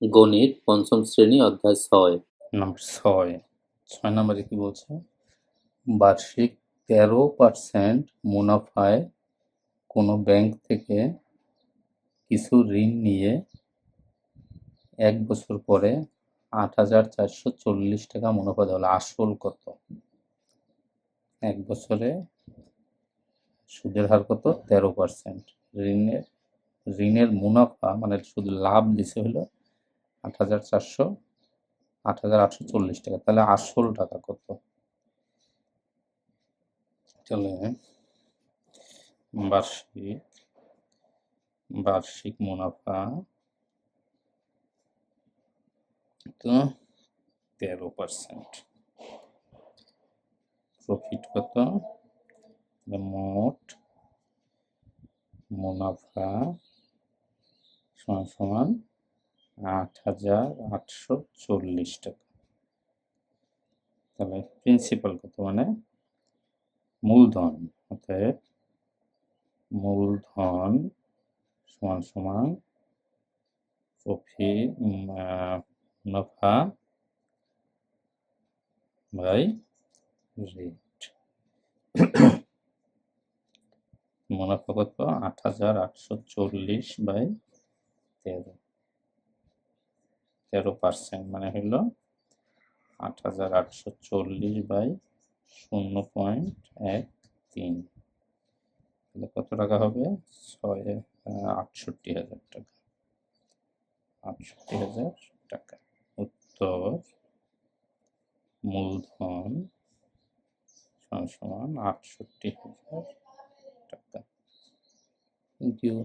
গণিত পঞ্চম শ্রেণী অধ্যায় ৬। নাম্বার ৬ নম্বরে কি বলছে? বার্ষিক 13% মুনাফায় কোনো ব্যাংক থেকে কিছু ঋণ নিয়ে 1 বছর পরে 8,440 টাকা মুনাফা দেওয়া হলো। আসল কত? 1 বছরে সুদের হার কত? 13%। ঋণের মুনাফা মানে শুধু লাভ দিছে হলো 8,840 টাকা। তাহলে আসল টাকা কত? চলে বার্ষিক মুনাফা তো 13%, প্রফিট কত? মোট মুনাফা সমান 8,840 টাকা। তাহলে প্রিন্সিপাল কত? মানে মূলধন, অতএব মূলধন সমান প্রফিট মুনাফা বাই রেট। মুনাফা কত? 8,840 বাই 13% মানে হলো 8,840 বাই 0.13। তাহলে কত টাকা হবে? 68,000 টাকা। 68,000 টাকা। উত্তর মূলধন সমান 68,000 টাকা। Thank you.